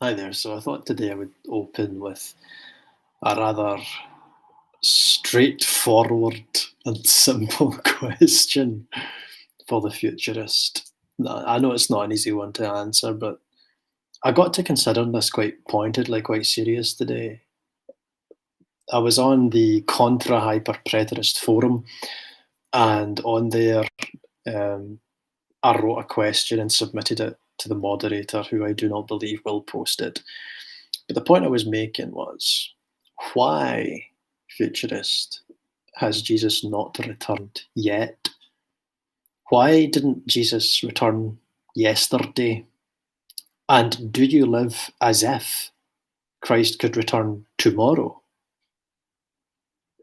Hi there. So I thought today I would open with a rather straightforward and simple question for the futurist. I know it's not an easy one to answer, but I got to considering this quite pointedly, quite serious today. I was on the Contra Hyper Preterist forum, and on there, um, I wrote a question and submitted it to the moderator, who I do not believe will post it. But the point I was making was, why, futurist, has Jesus not returned yet? Why didn't Jesus return yesterday? And do you live as if Christ could return tomorrow?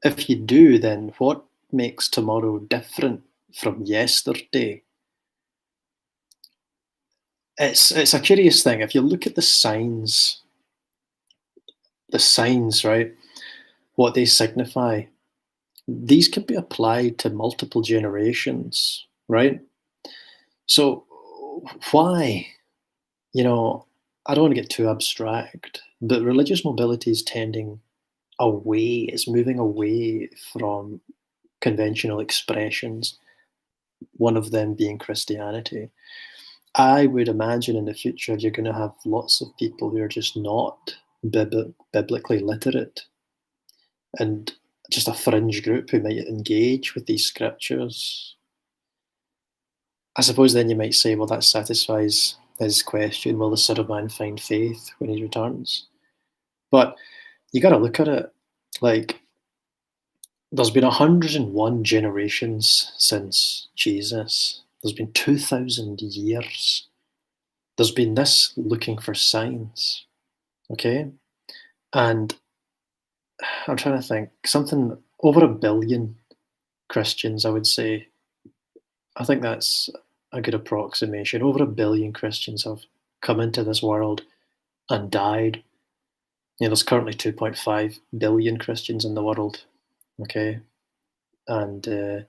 If you do, then what makes tomorrow different from yesterday? It's a curious thing. If you look at the signs, right, what they signify, these can be applied to multiple generations, right? So why? You know, I don't want to get too abstract, but religious mobility is tending away, it's moving away from conventional expressions, one of them being Christianity. I would imagine in the future you're going to have lots of people who are just not biblically literate and just a fringe group who might engage with these scriptures. I suppose then you might say, well, that satisfies his question, will the Son of Man find faith when he returns? But you got to look at it like there's been 101 generations since Jesus. There's been 2,000 years. There's been this looking for signs, okay? And I'm trying to think, something over a billion Christians, I would say. I think that's a good approximation. Over a billion Christians have come into this world and died. There's currently 2.5 billion Christians in the world, okay? And,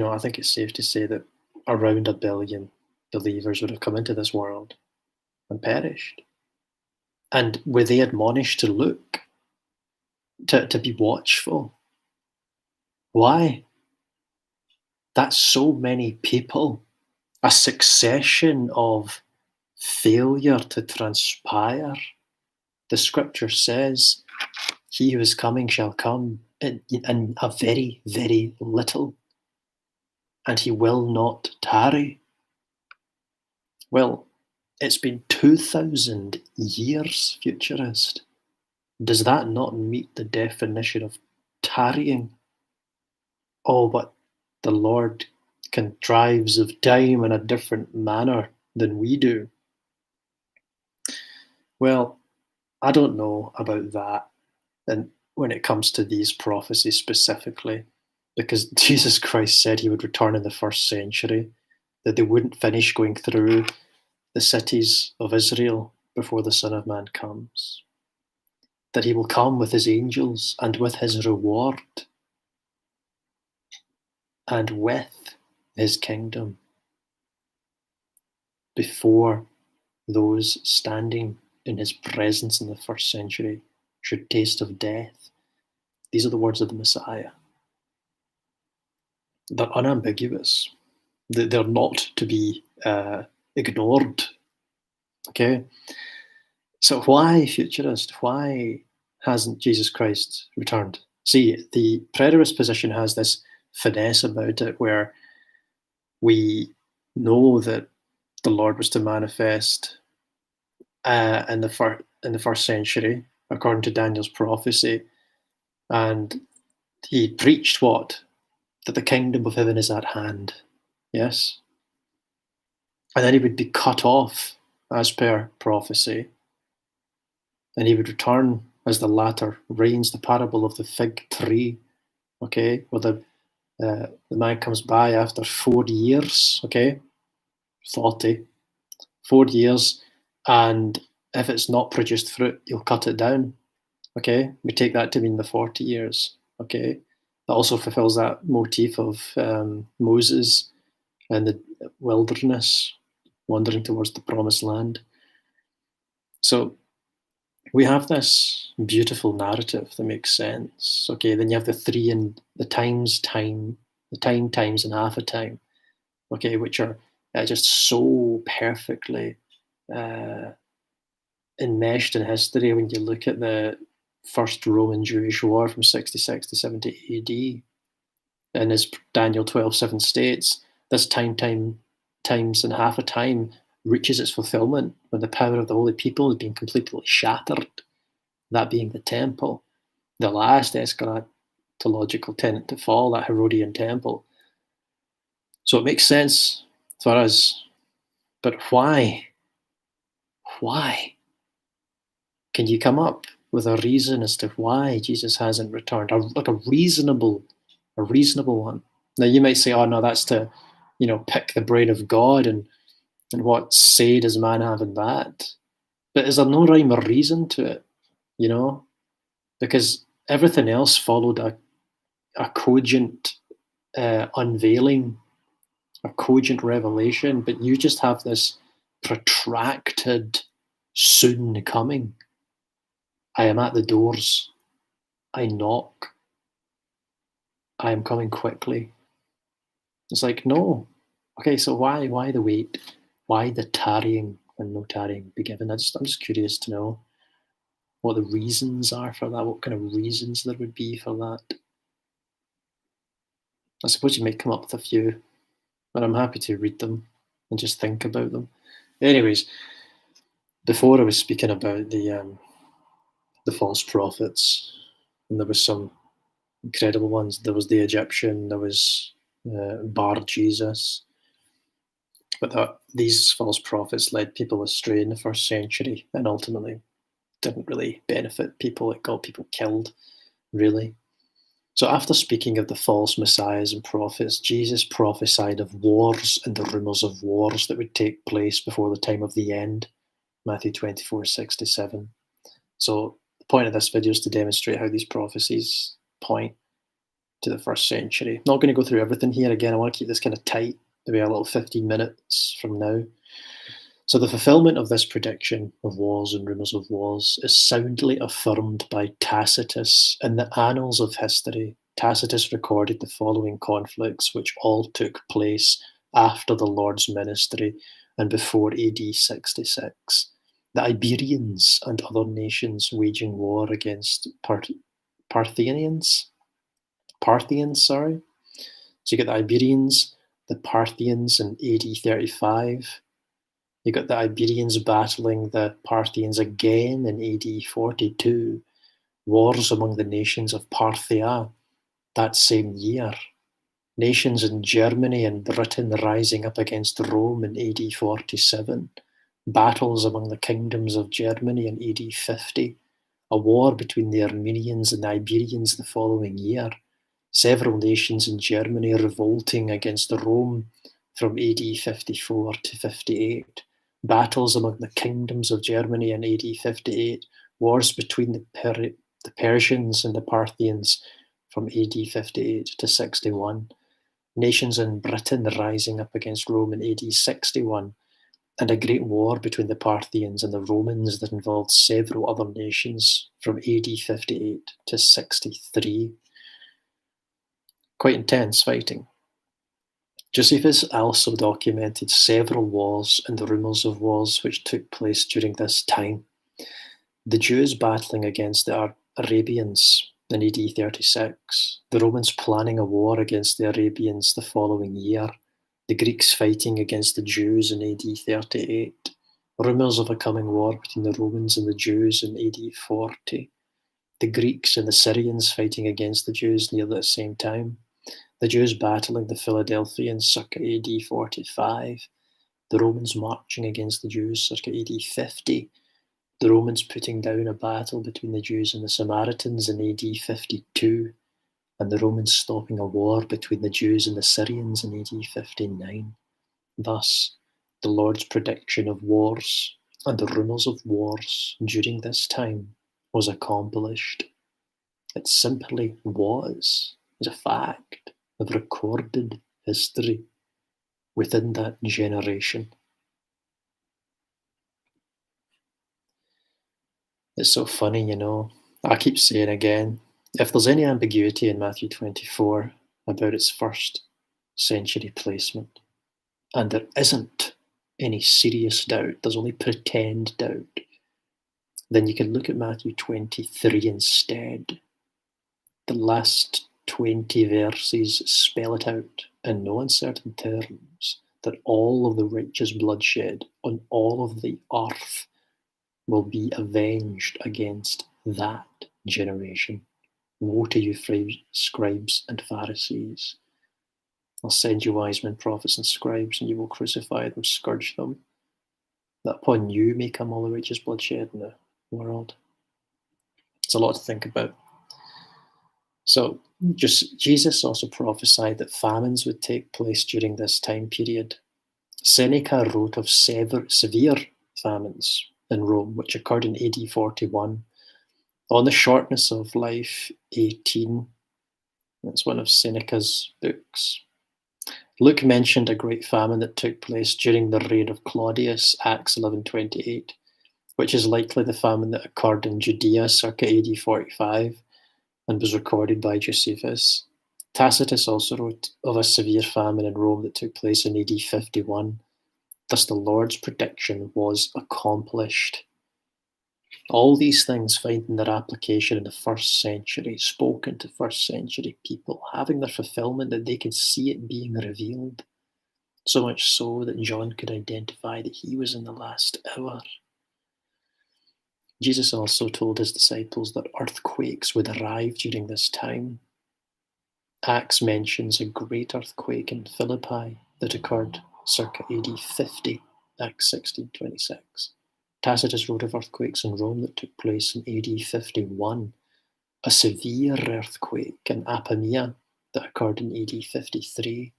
I think it's safe to say that around a billion believers would have come into this world and perished. And were they admonished to look, to be watchful? Why? That's so many people, a succession of failure to transpire. The scripture says, he who is coming shall come in a very, very little, and he will not tarry. Well, it's been 2,000 years, futurist. Does that not meet the definition of tarrying? Oh, but the Lord contrives of time in a different manner than we do. Well, I don't know about that, and when it comes to these prophecies specifically, because Jesus Christ said he would return in the first century, that they wouldn't finish going through the cities of Israel before the Son of Man comes, that he will come with his angels and with his reward and with his kingdom before those standing in his presence in the first century should taste of death. These are the words of the Messiah. They're unambiguous. They're not to be ignored. Okay? So why, futurist? Why hasn't Jesus Christ returned? See, the preterist position has this finesse about it where we know that the Lord was to manifest in the first century, according to Daniel's prophecy, and he preached what? That the kingdom of heaven is at hand. Yes? And then he would be cut off as per prophecy, and he would return as the latter reigns, the parable of the fig tree, okay, where the man comes by after 4 years, okay, 40, 4 years, and if it's not produced fruit, he'll cut it down, okay. We take that to mean the 40 years, okay. That also fulfills that motif of Moses and the wilderness, wandering towards the promised land. So we have this beautiful narrative that makes sense. Okay, then you have the three and the time times and half a time. Okay, which are just so perfectly uh, enmeshed in history when you look at the First Roman Jewish War from 66 to 70 AD. And as Daniel 12:7 states, this times and half a time reaches its fulfillment when the power of the holy people is being completely shattered, that being the temple, the last eschatological tenet to fall, that Herodian temple. So it makes sense for us. But why? Why? Can you come up with a reason as to why Jesus hasn't returned? Like a reasonable one. Now you might say, "Oh no, that's to, pick the brain of God, and what say does man have in that?" But is there no rhyme or reason to it? You know, because everything else followed a cogent unveiling, a cogent revelation, but you just have this protracted soon coming. I am at the doors. I knock. I am coming quickly. It's like, no. Okay, so why the wait? Why the tarrying and no tarrying be given? I'm just curious to know what the reasons are for that, what kind of reasons there would be for that. I suppose you might come up with a few, but I'm happy to read them and just think about them. Anyways, before I was speaking about the false prophets, and there was some incredible ones. There was the Egyptian, there was Bar Jesus, but these false prophets led people astray in the first century and ultimately didn't really benefit people. It got people killed, really. So, after speaking of the false messiahs and prophets, Jesus prophesied of wars and the rumours of wars that would take place before the time of the end. Matthew 24:6-7. So, the point of this video is to demonstrate how these prophecies point to the first century. Not going to go through everything here. Again, I want to keep this kind of tight, maybe a little 15 minutes from now. So the fulfillment of this prediction of wars and rumours of wars is soundly affirmed by Tacitus in the annals of history. Tacitus recorded the following conflicts, which all took place after the Lord's ministry and before AD 66. The Iberians and other nations waging war against Parthians. Parthians, sorry. So you get the Iberians, the Parthians in AD 35. You got the Iberians battling the Parthians again in AD 42. Wars among the nations of Parthia that same year. Nations in Germany and Britain rising up against Rome in AD 47. Battles among the kingdoms of Germany in AD 50. A war between the Armenians and the Iberians the following year. Several nations in Germany revolting against Rome from AD 54 to 58. Battles among the kingdoms of Germany in AD 58. Wars between the Persians and the Parthians from AD 58 to 61. Nations in Britain rising up against Rome in AD 61. And a great war between the Parthians and the Romans that involved several other nations from AD 58 to 63. Quite intense fighting. Josephus also documented several wars and the rumours of wars which took place during this time. The Jews battling against the Arabians in AD 36, the Romans planning a war against the Arabians the following year, the Greeks fighting against the Jews in AD 38, rumours of a coming war between the Romans and the Jews in AD 40, the Greeks and the Syrians fighting against the Jews near the same time, the Jews battling the Philadelphians circa AD 45, the Romans marching against the Jews circa AD 50, the Romans putting down a battle between the Jews and the Samaritans in AD 52, and the Romans stopping a war between the Jews and the Syrians in AD 59. Thus, the Lord's prediction of wars and the rumours of wars during this time was accomplished. It simply was, as a fact of recorded history within that generation. It's so funny, I keep saying again, if there's any ambiguity in Matthew 24 about its first century placement, and there isn't any serious doubt, there's only pretend doubt, then you can look at Matthew 23 instead. The last 20 verses spell it out in no uncertain terms that all of the righteous bloodshed on all of the earth will be avenged against that generation. Woe to you, scribes and Pharisees! I'll send you wise men, prophets, and scribes, and you will crucify them, scourge them, that upon you may come all the righteous bloodshed in the world. It's a lot to think about. So Jesus also prophesied that famines would take place during this time period. Seneca wrote of severe famines in Rome, which occurred in AD 41. On the Shortness of Life 18, that's one of Seneca's books. Luke mentioned a great famine that took place during the reign of Claudius, Acts 11:28, which is likely the famine that occurred in Judea circa AD 45 and was recorded by Josephus. Tacitus also wrote of a severe famine in Rome that took place in AD 51. Thus the Lord's prediction was accomplished. All these things finding their application in the first century, spoken to first century people, having their fulfillment that they could see it being revealed, so much so that John could identify that he was in the last hour. Jesus also told his disciples that earthquakes would arrive during this time. Acts mentions a great earthquake in Philippi that occurred circa AD 50, Acts 16:26. Tacitus wrote of earthquakes in Rome that took place in AD 51, a severe earthquake in Apamea that occurred in AD 53,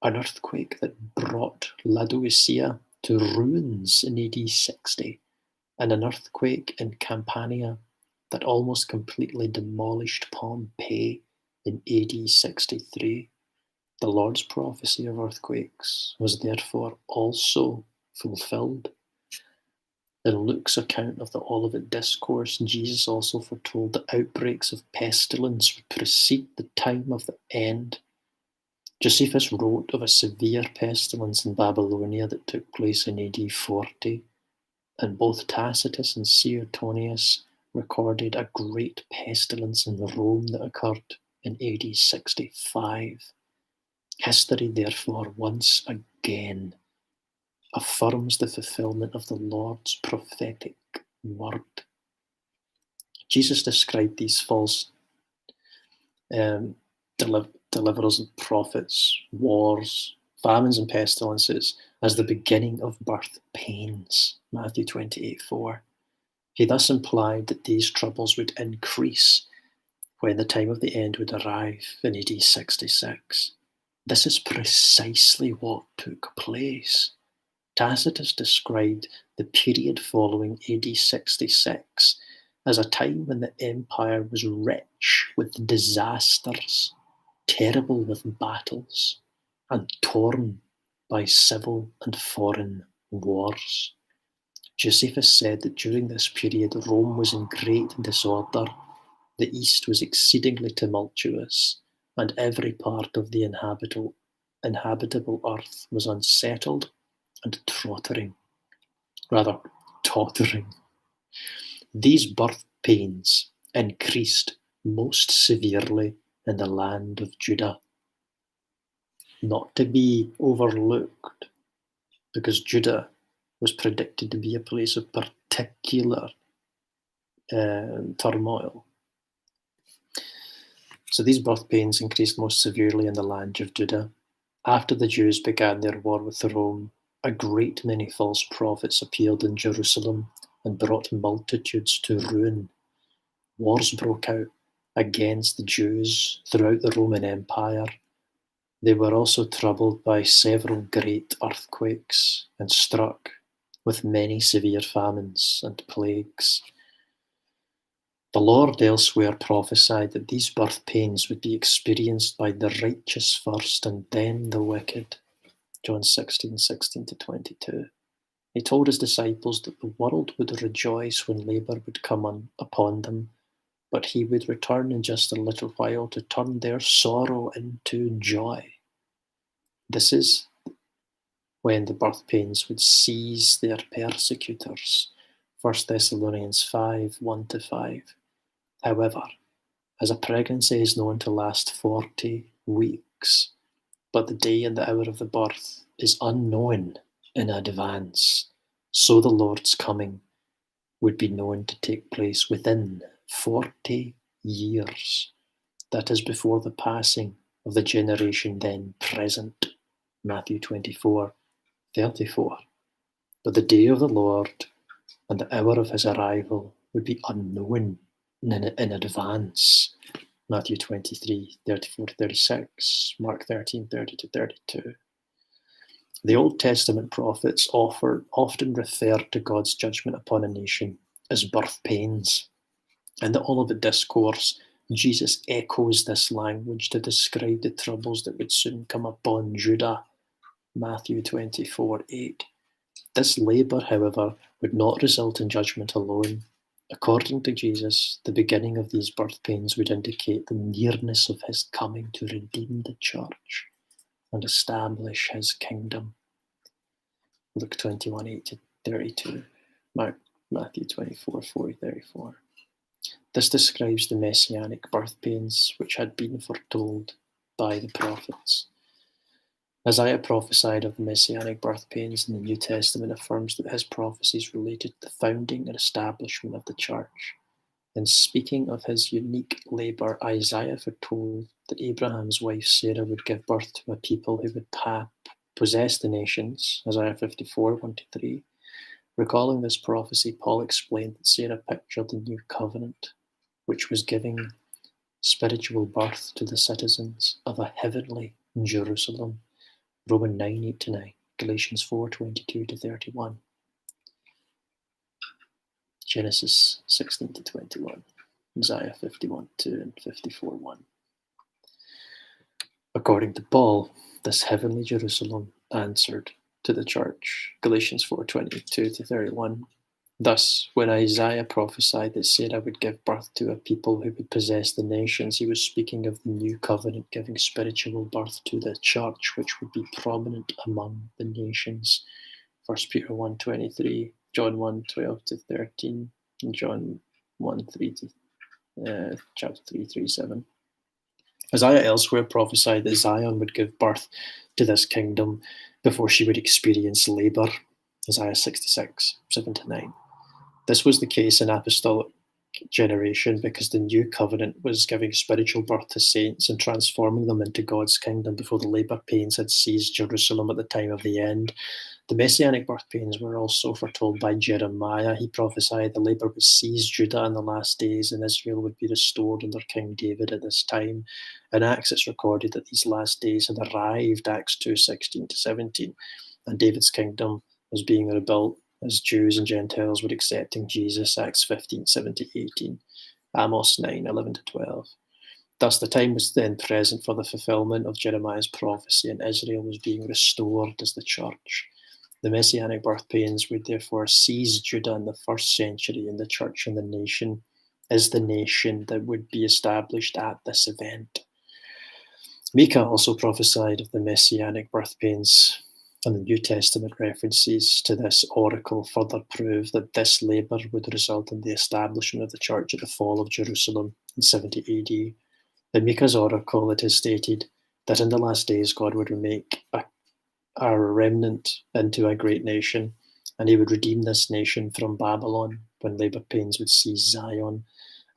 an earthquake that brought Laodicea to ruins in AD 60, and an earthquake in Campania that almost completely demolished Pompeii in AD 63. The Lord's prophecy of earthquakes was therefore also fulfilled. In Luke's account of the Olivet Discourse, Jesus also foretold that outbreaks of pestilence would precede the time of the end. Josephus wrote of a severe pestilence in Babylonia that took place in AD 40, and both Tacitus and Suetonius recorded a great pestilence in Rome that occurred in AD 65. History, therefore, once again affirms the fulfillment of the Lord's prophetic word. Jesus described these false deliverers and prophets, wars, famines, and pestilences as the beginning of birth pains, Matthew 28:4. He thus implied that these troubles would increase when the time of the end would arrive in AD 66. This is precisely what took place. Tacitus described the period following AD 66 as a time when the empire was rich with disasters, terrible with battles, and torn by civil and foreign wars. Josephus said that during this period Rome was in great disorder, the east was exceedingly tumultuous, and every part of the inhabitable earth was unsettled and tottering. These birth pains increased most severely in the land of Judah, not to be overlooked, because Judah was predicted to be a place of particular turmoil. So these birth pains increased most severely in the land of Judah. After the Jews began their war with Rome, a great many false prophets appeared in Jerusalem and brought multitudes to ruin. Wars broke out against the Jews throughout the Roman Empire. They were also troubled by several great earthquakes and struck with many severe famines and plagues. The Lord elsewhere prophesied that these birth pains would be experienced by the righteous first and then the wicked. John 16:16-22. He told his disciples that the world would rejoice when labour would come upon them, but he would return in just a little while to turn their sorrow into joy. This is when the birth pains would seize their persecutors. 1 Thessalonians 5, 1-5. However, as a pregnancy is known to last 40 weeks, but the day and the hour of the birth is unknown in advance, so the Lord's coming would be known to take place within 40 years. That is before the passing of the generation then present. Matthew 24, 34. But the day of the Lord and the hour of his arrival would be unknown in advance. Matthew 23, 34-36, Mark 13, 30-32. The Old Testament prophets often referred to God's judgment upon a nation as birth pains. In the Olivet Discourse, Jesus echoes this language to describe the troubles that would soon come upon Judah. Matthew 24, 8. This labour, however, would not result in judgment alone. According to Jesus, the beginning of these birth pains would indicate the nearness of his coming to redeem the church and establish his kingdom. Luke 21, 8-32, Matthew 24, 34. This describes the messianic birth pains which had been foretold by the prophets. Isaiah prophesied of the messianic birth pains, and the New Testament affirms that his prophecies related to the founding and establishment of the church. In speaking of his unique labour, Isaiah foretold that Abraham's wife Sarah would give birth to a people who would possess the nations, Isaiah 54, 1-3. Recalling this prophecy, Paul explained that Sarah pictured the new covenant, which was giving spiritual birth to the citizens of a heavenly Jerusalem. Romans 9, 8-9, Galatians 4, 22-31, Genesis 16-21, Isaiah 51, 2 and 54, 1. According to Paul, this heavenly Jerusalem answered to the church, Galatians 4, 22-31. Thus, when Isaiah prophesied that Sarah would give birth to a people who would possess the nations, he was speaking of the new covenant giving spiritual birth to the church, which would be prominent among the nations. 1 Peter 1:23, John 1:12-13, and John 1:3 to chapter 3:7. Isaiah elsewhere prophesied that Zion would give birth to this kingdom before she would experience labour. Isaiah 66, 7-9. This was the case in apostolic generation because the new covenant was giving spiritual birth to saints and transforming them into God's kingdom before the labour pains had seized Jerusalem at the time of the end. The messianic birth pains were also foretold by Jeremiah. He prophesied the labour would seize Judah in the last days and Israel would be restored under King David at this time. In Acts it's recorded that these last days had arrived, Acts 2:16-17, and David's kingdom was being rebuilt as Jews and Gentiles were accepting Jesus, Acts 15, 17-18, Amos 9, 11-12. Thus the time was then present for the fulfillment of Jeremiah's prophecy, and Israel was being restored as the church. The messianic birth pains would therefore seize Judah in the 1st century, and the church and the nation is the nation that would be established at this event. Micah also prophesied of the messianic birth pains, and the New Testament references to this oracle further prove that this labour would result in the establishment of the church at the fall of Jerusalem in 70 AD. In Micah's oracle it is stated that in the last days God would make a remnant into a great nation, and he would redeem this nation from Babylon when labour pains would seize Zion.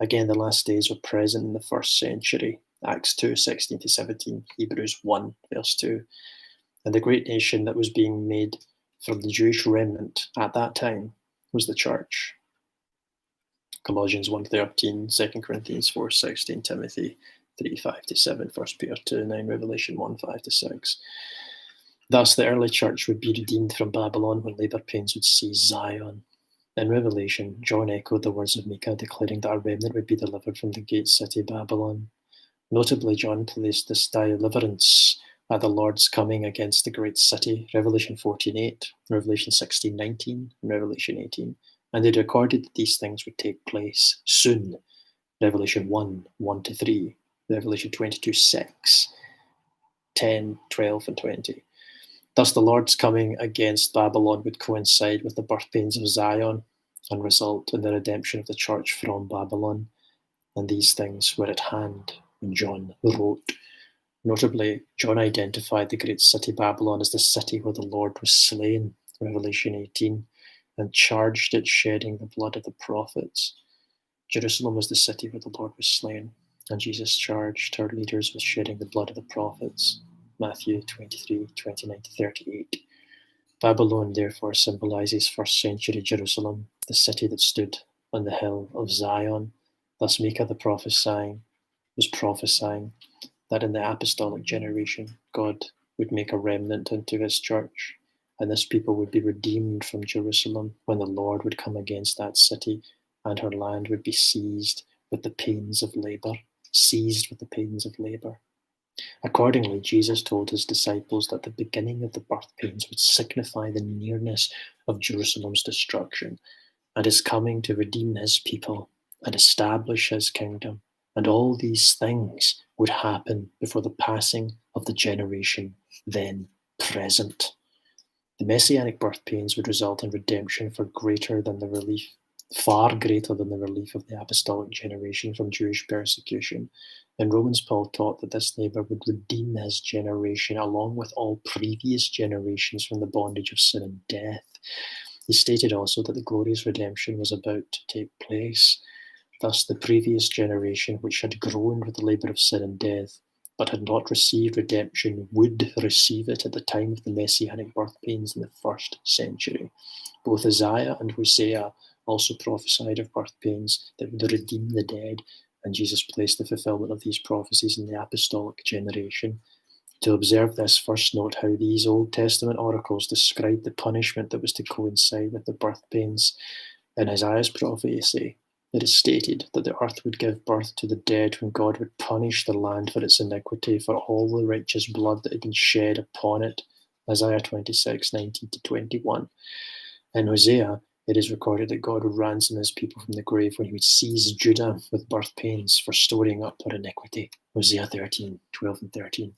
Again, the last days were present in the 1st century, Acts 2:16-17, Hebrews 1, verse 2. And the great nation that was being made from the Jewish remnant at that time was the church. Colossians 1:13, 2 Corinthians 4:16, Timothy 3:5-7, 1 Peter 2:9, Revelation 1:5-6. Thus the early church would be redeemed from Babylon when labour pains would seize Zion. In Revelation, John echoed the words of Micah, declaring that a remnant would be delivered from the gate city Babylon. Notably, John placed this deliverance at the Lord's coming against the great city, Revelation 14:8, Revelation 16:19, and Revelation 18. And they'd recorded that these things would take place soon, Revelation 1:1-3, Revelation 22:6, 10, 12, and 20. Thus the Lord's coming against Babylon would coincide with the birth pains of Zion and result in the redemption of the church from Babylon. And these things were at hand when John wrote. Notably, John identified the great city Babylon as the city where the Lord was slain, Revelation 18, and charged it shedding the blood of the prophets. Jerusalem was the city where the Lord was slain, and Jesus charged her leaders with shedding the blood of the prophets, Matthew 23:29-38. Babylon therefore symbolizes first century Jerusalem, the city that stood on the hill of Zion. Thus Micah the was prophesying that in the apostolic generation God would make a remnant into his church, and this people would be redeemed from Jerusalem when the Lord would come against that city, and her land would be seized with the pains of labor. Accordingly, Jesus told his disciples that the beginning of the birth pains would signify the nearness of Jerusalem's destruction and his coming to redeem his people and establish his kingdom. And all these things would happen before the passing of the generation then present. The messianic birth pains would result in redemption far greater than the relief of the apostolic generation from Jewish persecution. In Romans, Paul taught that this neighbour would redeem his generation along with all previous generations from the bondage of sin and death. He stated also that the glorious redemption was about to take place. Thus, the previous generation, which had groaned with the labour of sin and death, but had not received redemption, would receive it at the time of the messianic birth pains in the first century. Both Isaiah and Hosea also prophesied of birth pains that would redeem the dead, and Jesus placed the fulfillment of these prophecies in the apostolic generation. To observe this, first note how these Old Testament oracles describe the punishment that was to coincide with the birth pains. In Isaiah's prophecy, it is stated that the earth would give birth to the dead when God would punish the land for its iniquity, for all the righteous blood that had been shed upon it. Isaiah 26:19-21. In Hosea, it is recorded that God would ransom his people from the grave when he would seize Judah with birth pains for storing up their iniquity. Hosea 13:12 and 13.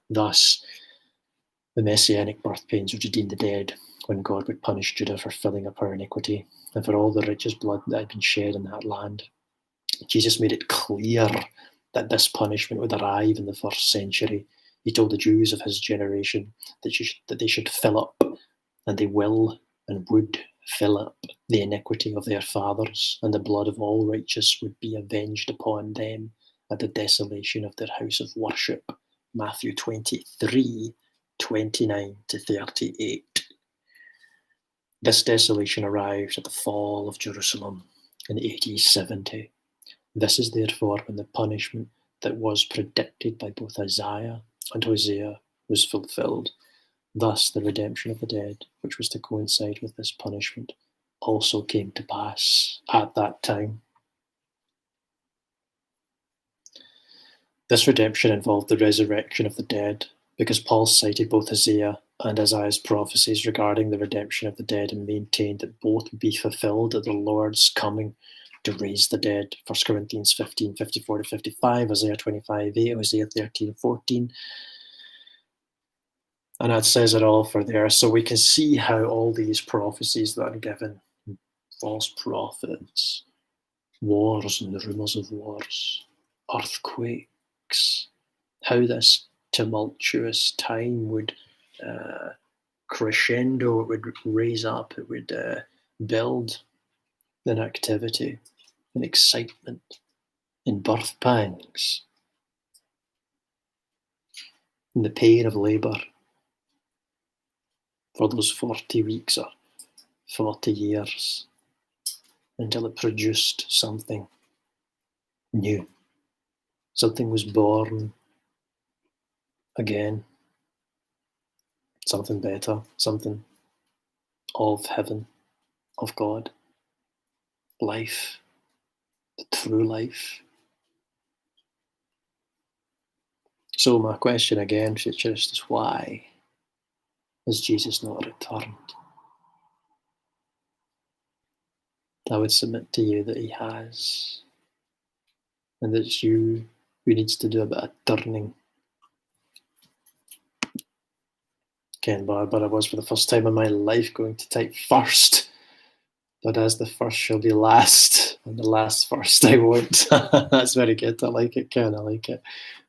Thus, the messianic birth pains would redeem the dead when God would punish Judah for filling up her iniquity and for all the righteous blood that had been shed in that land. Jesus made it clear that this punishment would arrive in the first century. He told the Jews of his generation that they should fill up, and they will and would fill up the iniquity of their fathers, and the blood of all righteous would be avenged upon them at the desolation of their house of worship. Matthew 23:29-38. This desolation arrived at the fall of Jerusalem in AD 70. This is therefore when the punishment that was predicted by both Isaiah and Hosea was fulfilled. Thus the redemption of the dead, which was to coincide with this punishment, also came to pass at that time. This redemption involved the resurrection of the dead, because Paul cited both Hosea and Isaiah's prophecies regarding the redemption of the dead and maintained that both would be fulfilled at the Lord's coming to raise the dead. 1 Corinthians 15:54-55, Isaiah 25:8, Hosea 13:14. And that says it all for there. So we can see how all these prophecies that are given, false prophets, wars and the rumours of wars, earthquakes, how this tumultuous time would crescendo, it would raise up, it would build in activity, in excitement, in birth pangs, in the pain of labour for those 40 weeks or 40 years until it produced something new. Something was born again, something better, something of heaven, of God, life, the true life. So my question again, Futurist, is why has Jesus not returned? I would submit to you that he has, and that it's you who needs to do a bit of turning. Ken Barber, I was for the first time in my life going to type first, but as the first shall be last, and the last first I won't. That's very good. I like it, Ken. I like it.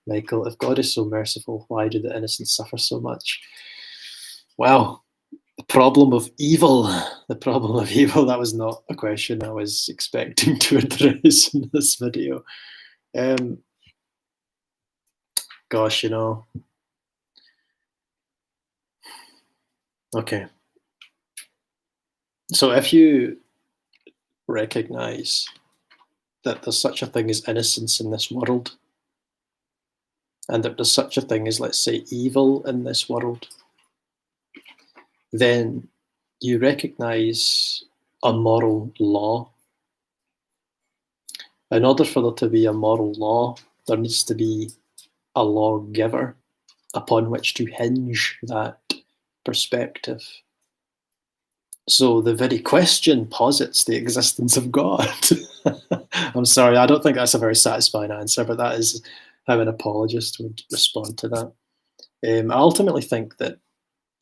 Michael, if God is so merciful, why do the innocent suffer so much? Well, the problem of evil. The problem of evil. That was not a question I was expecting to address in this video. Gosh, okay. So if you recognize that there's such a thing as innocence in this world, and that there's such a thing as, let's say, evil in this world, then you recognize a moral law. In order for there to be a moral law, there needs to be a lawgiver upon which to hinge that perspective. So the very question posits the existence of God. I'm sorry, I don't think that's a very satisfying answer, but that is how an apologist would respond to that. I ultimately think that,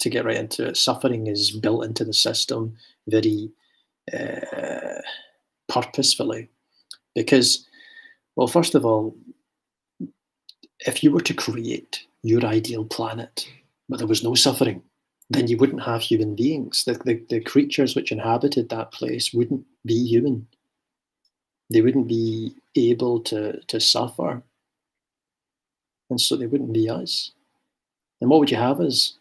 to get right into it, suffering is built into the system very purposefully. Because, well, first of all, if you were to create your ideal planet where there was no suffering, then you wouldn't have human beings. The creatures which inhabited that place wouldn't be human. They wouldn't be able to suffer. And so they wouldn't be us. And what would you have us?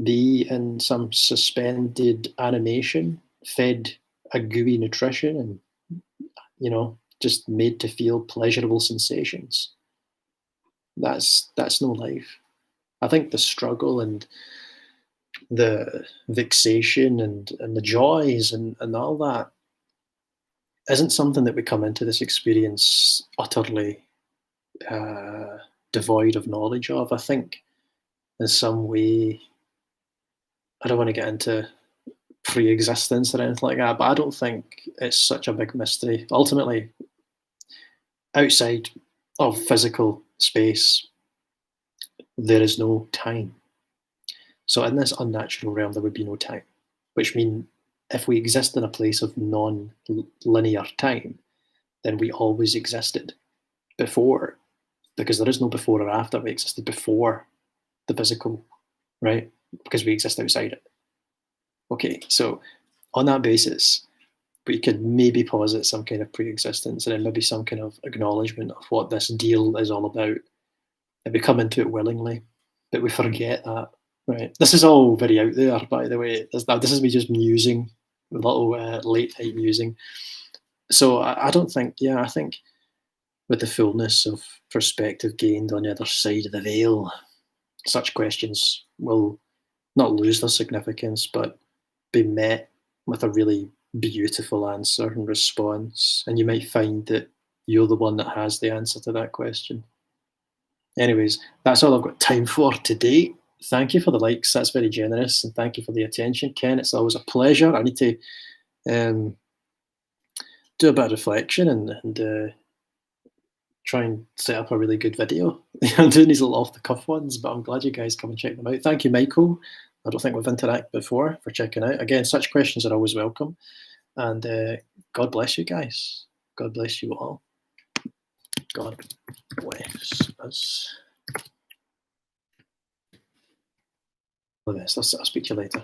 Be in some suspended animation, fed a gooey nutrition and, just made to feel pleasurable sensations. That's no life. I think the struggle and the vexation and the joys and all that isn't something that we come into this experience utterly devoid of knowledge of. I think in some way, I don't want to get into pre-existence or anything like that, but I don't think it's such a big mystery. Ultimately, outside of physical space, there is no time. So in this unnatural realm, there would be no time, which means if we exist in a place of non-linear time, then we always existed before, because there is no before or after. We existed before the physical, right? Because we exist outside it. Okay, so on that basis, we could maybe posit some kind of pre-existence and then maybe some kind of acknowledgement of what this deal is all about. And we come into it willingly, but we forget that, right? This is all very out there, by the way. This is me just musing, a little late night musing. So I don't think, I think with the fullness of perspective gained on the other side of the veil, such questions will not lose their significance, but be met with a really beautiful answer and response. And you might find that you're the one that has the answer to that question. Anyways, that's all I've got time for today. Thank you for the likes. That's very generous. And thank you for the attention, Ken. It's always a pleasure. I need to do a bit of reflection and try and set up a really good video. I'm doing these little off-the-cuff ones, but I'm glad you guys come and check them out. Thank you, Michael. I don't think we've interacted before, for checking out. Again, such questions are always welcome. And God bless you guys. God bless you all. God bless us. All the best. I'll speak to you later.